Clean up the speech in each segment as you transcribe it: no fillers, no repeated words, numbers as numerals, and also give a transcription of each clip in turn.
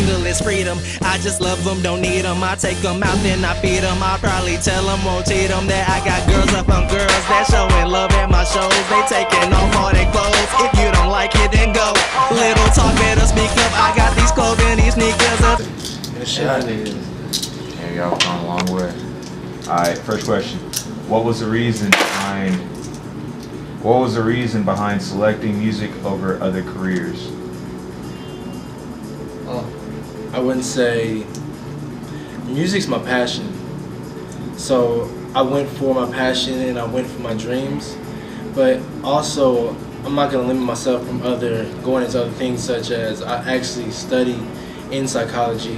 fingerless freedom. I just love them, don't need them. I take them out, then I feed them. I probably tell them, won't cheat them, that I got girls up on girls that showing love at my shows. They taking off all their clothes. If you don't like it, then go. Little talk, better speak up. I got these clothing, these sneakers up. There y'all come a long way. Alright, first question. What was the reason behind selecting music over other careers? I wouldn't say music's my passion. So I went for my passion and I went for my dreams. But also, I'm not gonna limit myself from going into other things, such as I actually study in psychology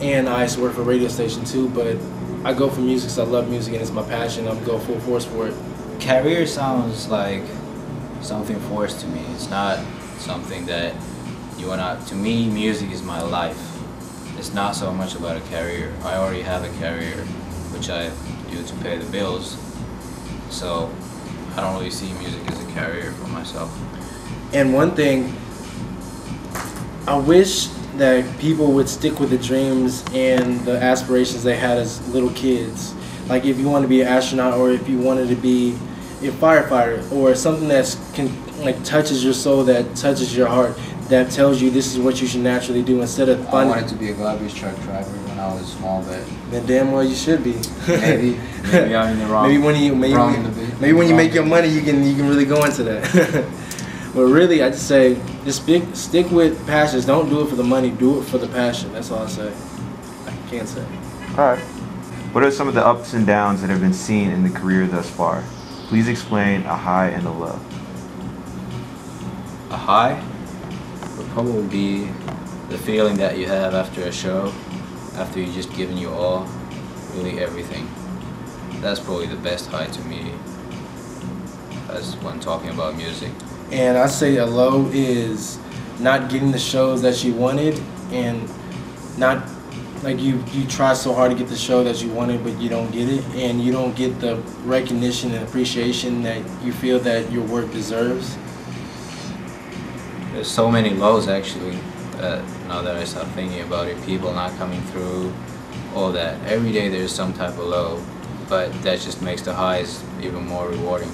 and I used to work for a radio station too, but I go for music because I love music and it's my passion. I'm going full force for it. Career sounds like something forced to me. It's not something that you want to. To me, music is my life. It's not so much about a career. I already have a career, which I do to pay the bills. So I don't really see music as a career for myself. And one thing, I wish that people would stick with the dreams and the aspirations they had as little kids. Like if you want to be an astronaut, or if you wanted to be a firefighter, or something that's touches your soul, that touches your heart, that tells you this is what you should naturally do, instead of I wanted to be a garbage truck driver when I was small, but then damn well you should be. maybe I'm in the wrong. Maybe when you make your money, you can really go into that. But really, I just say just stick with passions. Don't do it for the money. Do it for the passion. That's all I say. I can't say. All right. What are some of the ups and downs that have been seen in the career thus far? Please explain a high and a low. A high would probably be the feeling that you have after a show, after you've just given you all, really everything. That's probably the best high to me, as when talking about music. And I say a low is not getting the shows that you wanted, and not like you try so hard to get the show that you wanted, but you don't get it, and you don't get the recognition and appreciation that you feel that your work deserves. There's so many lows actually, now that I start thinking about it, people not coming through, all that. Every day there's some type of low, but that just makes the highs even more rewarding.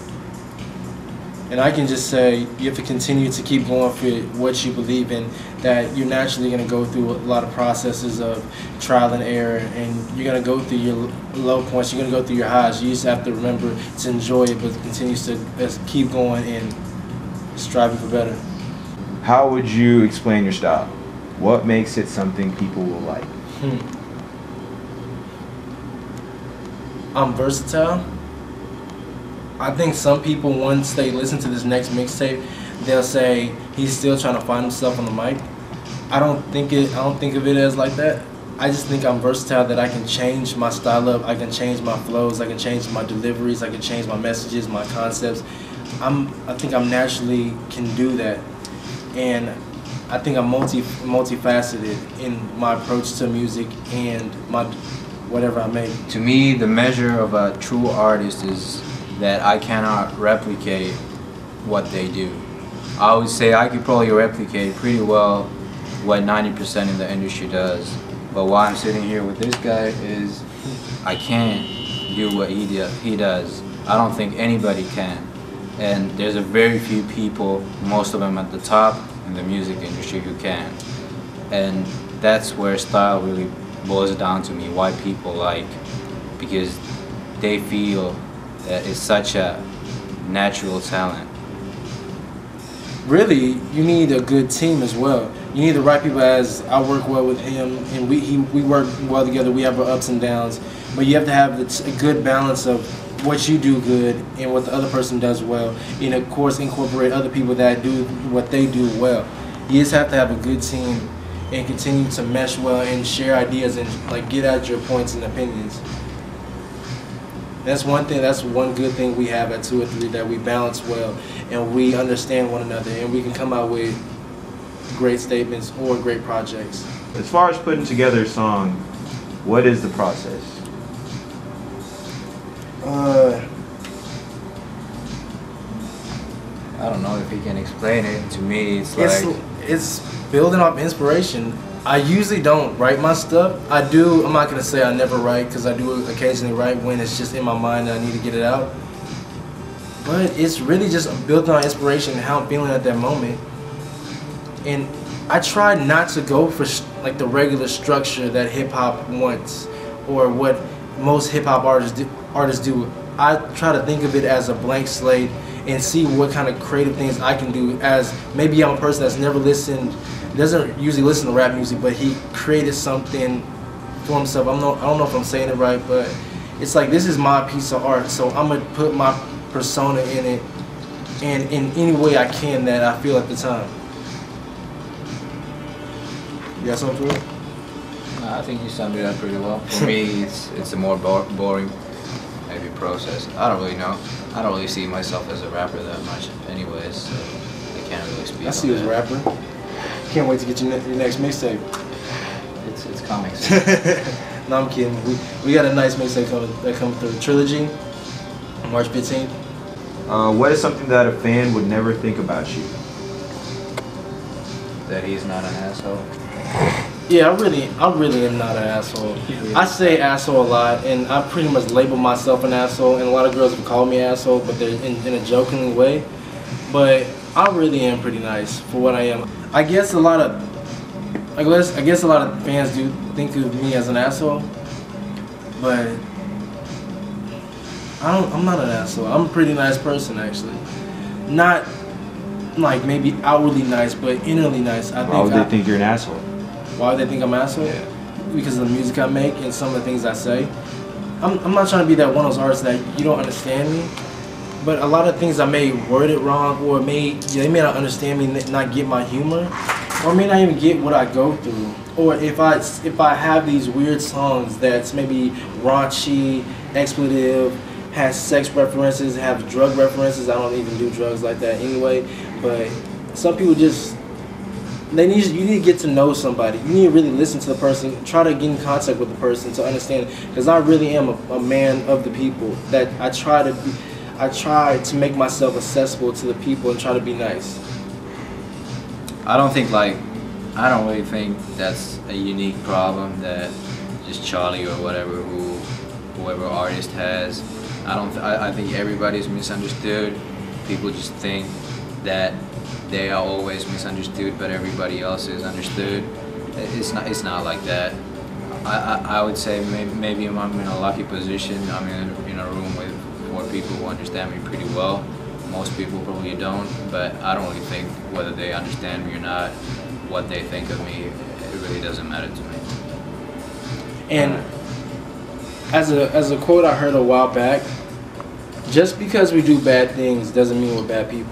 And I can just say you have to continue to keep going for what you believe in, that you're naturally going to go through a lot of processes of trial and error, and you're going to go through your low points, you're going to go through your highs. You just have to remember to enjoy it, but continue to keep going and striving for better. How would you explain your style? What makes it something people will like? I'm versatile. I think some people, once they listen to this next mixtape, they'll say he's still trying to find himself on the mic. I don't think of it as like that. I just think I'm versatile, that I can change my style up, I can change my flows, I can change my deliveries, I can change my messages, my concepts. I think I'm naturally can do that, and I think I'm multifaceted in my approach to music and my whatever I make. To me, the measure of a true artist is that I cannot replicate what they do. I would say I could probably replicate pretty well what 90% in the industry does, but why I'm sitting here with this guy is I can't do what he does. I don't think anybody can, and there's a very few people, most of them at the top in the music industry, who can. And that's where style really boils down to me, why people like, because they feel that it's such a natural talent. Really, you need a good team as well. You need the right people. As I work well with him, and we work well together. We have our ups and downs, but you have to have a good balance of what you do good and what the other person does well, and of course incorporate other people that do what they do well. You just have to have a good team and continue to mesh well and share ideas and get out your points and opinions. That's one thing. That's one good thing we have at 2 or 3, that we balance well and we understand one another, and we can come out with great statements or great projects. As far as putting together a song, what is the process? I don't know if he can explain it. To me, it's building up inspiration. I usually don't write my stuff. I do. I'm not gonna say I never write, because I do occasionally write when it's just in my mind and I need to get it out. But it's really just built on inspiration and how I'm feeling at that moment. And I try not to go for like the regular structure that hip hop wants, or what most hip hop artists do. I try to think of it as a blank slate and see what kind of creative things I can do. As maybe I'm a person that's never listened, doesn't usually listen to rap music, but he created something for himself. I don't know if I'm saying it right, but it's like, this is my piece of art, so I'm gonna put my persona in it, and in any way I can that I feel at the time. You got something for it? No, I think you summed it up pretty well. For me, it's a more boring maybe process. I don't really know. I don't really see myself as a rapper that much anyways, so I can't really speak. I see you as a rapper. Can't wait to get your next mixtape. It's coming soon. No, I'm kidding. We got a nice mixtape that comes through. Trilogy, March 15th. What is something that a fan would never think about you? That he's not an asshole. Yeah, I really am not an asshole. I say asshole a lot, and I pretty much label myself an asshole, and a lot of girls have called me asshole, but they're in a joking way. But I really am pretty nice for what I am. I guess a lot of fans do think of me as an asshole, but I'm not an asshole. I'm a pretty nice person, actually. Not like maybe outwardly nice, but innerly nice. Why would they think you're an asshole? Why would they think I'm an asshole? Yeah. Because of the music I make and some of the things I say. I'm not trying to be that one of those artists that you don't understand me, but a lot of things I may word it wrong, or they may not understand me, not get my humor, or may not even get what I go through. Or if I have these weird songs that's maybe raunchy, expletive, has sex references, have drug references. I don't even do drugs like that anyway. But some people just, you need to get to know somebody. You need to really listen to the person, try to get in contact with the person to understand. Because I really am a man of the people. That I try to make myself accessible to the people and try to be nice. I don't really think that's a unique problem that just Charlie or whoever artist has. I think everybody's misunderstood. People just think that they are always misunderstood, but everybody else is understood. It's not like that. I would say maybe I'm in a lucky position. I'm in a room with 4 people who understand me pretty well. Most people probably don't, but I don't really think whether they understand me or not, what they think of me, it really doesn't matter to me. And as a quote I heard a while back, just because we do bad things doesn't mean we're bad people.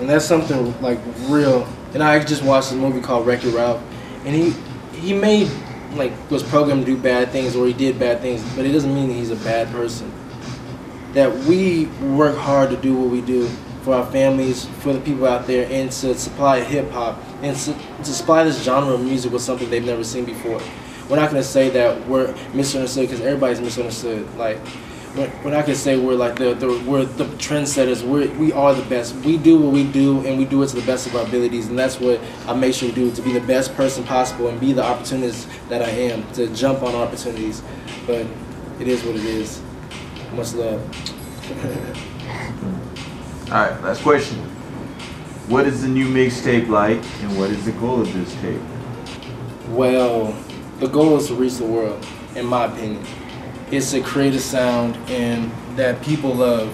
And that's something like real. And I just watched a movie called Wreck-It Ralph, and he made, like, was programmed to do bad things, or he did bad things, but it doesn't mean that he's a bad person. That we work hard to do what we do for our families, for the people out there, and to supply hip-hop, and to supply this genre of music with something they've never seen before. We're not going to say that we're misunderstood, because everybody's misunderstood. Like, we're not going to say we're like we're the trendsetters. We are the best. We do what we do, and we do it to the best of our abilities, and that's what I make sure to do, to be the best person possible and be the opportunist that I am, to jump on opportunities. But it is what it is. Much love. Alright, last question. What is the new mixtape like, and what is the goal of this tape? Well, the goal is to reach the world, in my opinion. It's to create a sound and that people love,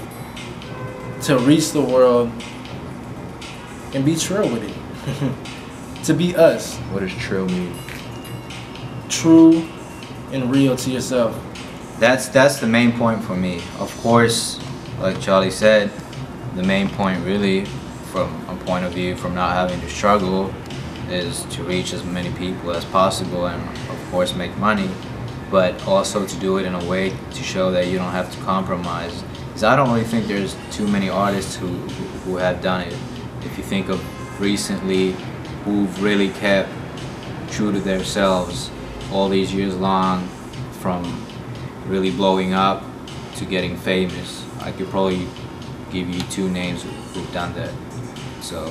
to reach the world and be Trill with it. To be us. What does Trill mean? True and real to yourself. That's the main point for me. Of course, like Charlie said, the main point really, from a point of view from not having to struggle, is to reach as many people as possible and of course make money, but also to do it in a way to show that you don't have to compromise. Because I don't really think there's too many artists who have done it. If you think of recently, who've really kept true to themselves all these years long, from really blowing up to getting famous, I could probably give you 2 names who've done that. So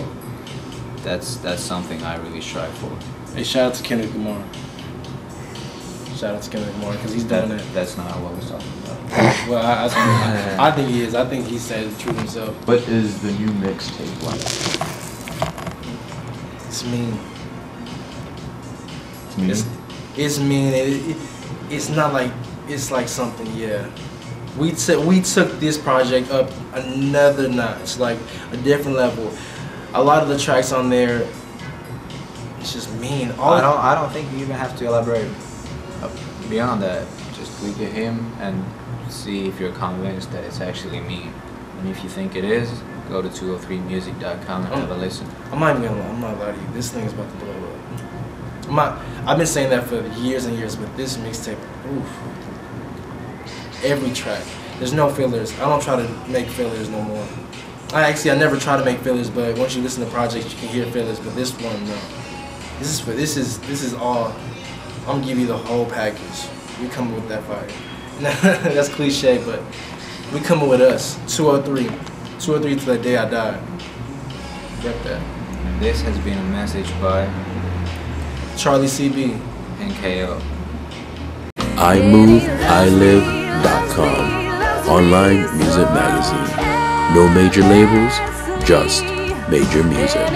that's something I really strive for. Hey, shout out to Kendrick Lamar. Shout out to Kendrick Lamar because he's doing it. That's not what we're talking about. Well, I think he is. I think he said the truth himself. What is the new mixtape like? It's mean. It's mean. It's mean. It's not like it's like something. Yeah, we took this project up another notch, like a different level. A lot of the tracks on there, it's just mean. I don't think you even have to elaborate beyond that. Just look at him and see if you're convinced that it's actually mean. And if you think it is, go to 203music.com and have a listen. I'm not even gonna lie. I'm not gonna lie to you. This thing is about to blow up. I've been saying that for years and years, but this mixtape, oof. Every track. There's no fillers. I don't try to make fillers no more. I never try to make fillers, but once you listen to projects, you can hear fillers. But this one, no. This is all. I'm gonna give you the whole package. We coming with that fire. That's cliche, but we coming with us. 203 till the day I die. Get that. This has been a message by Charlie CB and KO. iMoveILive.com. Online music magazine. No major labels, just major music.